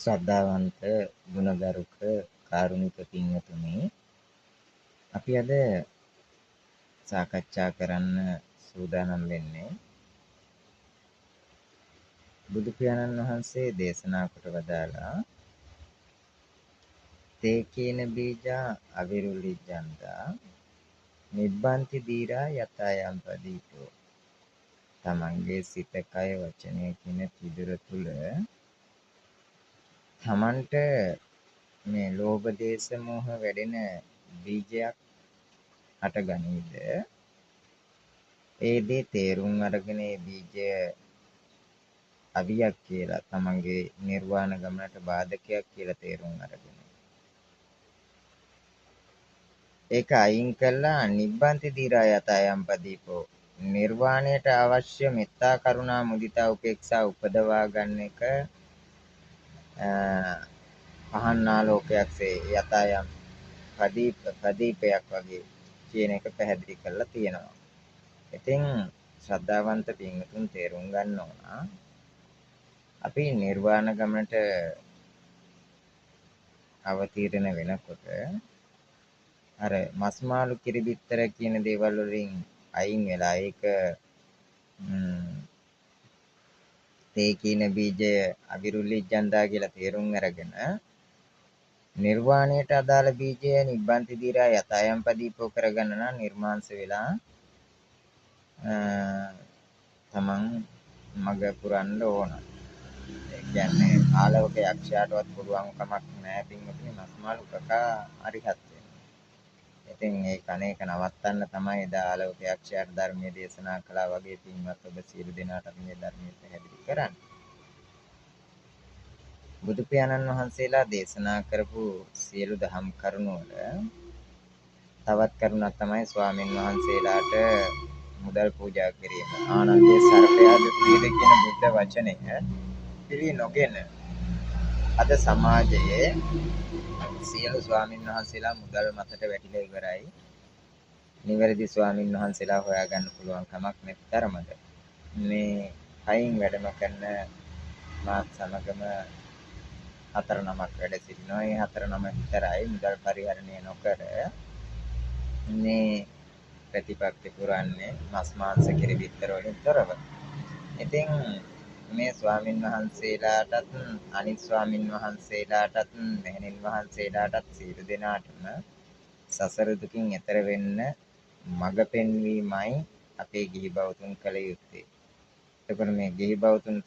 ශ්‍රද්ධාවන්ත ගුණගරුක කාරුණික පින්වතුනි, අපි අද සාකච්ඡා කරන්න සූදානම් වෙන්නේ බුදු පියාණන් වහන්සේ දේශනා කොට වදාළා තේ කීන බීජා අවිරුලිජ්ජන්තා නිබ්බන්ති දීරා යතයම් පදීපෝ. තමන්ගේ සිත කය වචනය කියන පිදුර තුල තමන්ට මේ ලෝභ දේශ මොහ වැඩෙන බීජයක් හටගනීද ඒ දේ තේරුම් අරගෙන ඒ බීජය අවියක් කියලා තමන්ගේ නිර්වාණ ගමනට බාධකයක් කියලා තේරුම් අරගෙන ඒක අයින් කළා නිබ්බන්ති දීරා යතයම් පදීපෝ නිර්වාණයට අවශ්‍ය මෙත්තා කරුණා මුදිතා උපේක්ෂා උපදවා ගන්න එක පහන් ආලෝකයක්සේ යතයම් පදීපයක් වගේ කියන එක පැහැදිලි කරලා තියෙනවා. ඉතින් ශ්‍රද්ධාවන්ත පින්වතුන් තේරුම් ගන්න ඕන අපි නිර්වාණ ගමනට අවතීර්ණ වෙනකොට අර මස් මාළු කිරි බිත්තර කියන දේවල් වලින් අයින් වෙලා ඒක තේ කියන බීජය අවිරුලිජ්ජන්දා කියලා තේරුම් අරගෙන නිර්වාණයට අදාළ බීජය නිබ්බන්ති දීරා යතයම් පදීපෝ කරගන්න නම් නිර්මාංශ වෙලා තමන් මග පුරන්න ඕන. ඒ කියන්නේ ආලෝක යක්ෂයාටවත් පුළුවන් කමක් නැහැ පින්වතුනි මස් මාළු කකා අරිහත් වෙන්න. ඉතින් ඒ කණේක නවත්තන්න තමයි එදා ආලෝක යක්ෂයාට ධර්මයේ දේශනා කළා වගේ පින්වත් ඔබ සියලු දෙනාට මේ ධර්මයේ පැහැදිලි කරන්නේ. බුදු පියාණන් වහන්සේලා දේශනා කරපු සියලු දහම් කරුණු වල තවත් කරුණක් තමයි ස්වාමින් වහන්සේලාට මුදල් පූජා කිරීම. ආනන්දේ සර්පයා දුක්ඛිත කියන බුද්ධ වචනය පිළි නොගෙන අද සමාජයේ සියලු ස්වාමින් වහන්සේලා මුදල් මතට වැටිලා ඉවරයි. නිවැරදි ස්වාමින් වහන්සේලා හොයාගන්න පුළුවන් කමක් නැති තරමට මේ කයින් වැඩම කරන මාත් සමගම 4 නමක් වැඩ සිටිනවා. ඒ 4 නම විතරයි මුදල් පරිහරණය නොකර මේ ප්‍රතිපත්ති පුරන්නේ මස් මාංශ කිරි බිත්තර වලින් තොරව. ඉතින් මේ ස්වාමින් වහන්සේලාටත් අනිත් ස්වාමින් වහන්සේලාටත් මෙහෙණින් වහන්සේලාටත් සියලු දෙනාටම සසර දුකින් එතර වෙන්න මඟ පෙන්වීමයි අපේ ගිහි බවතුන් කළ යුත්තේ. එතකොට මේ ගිහි බවතුන්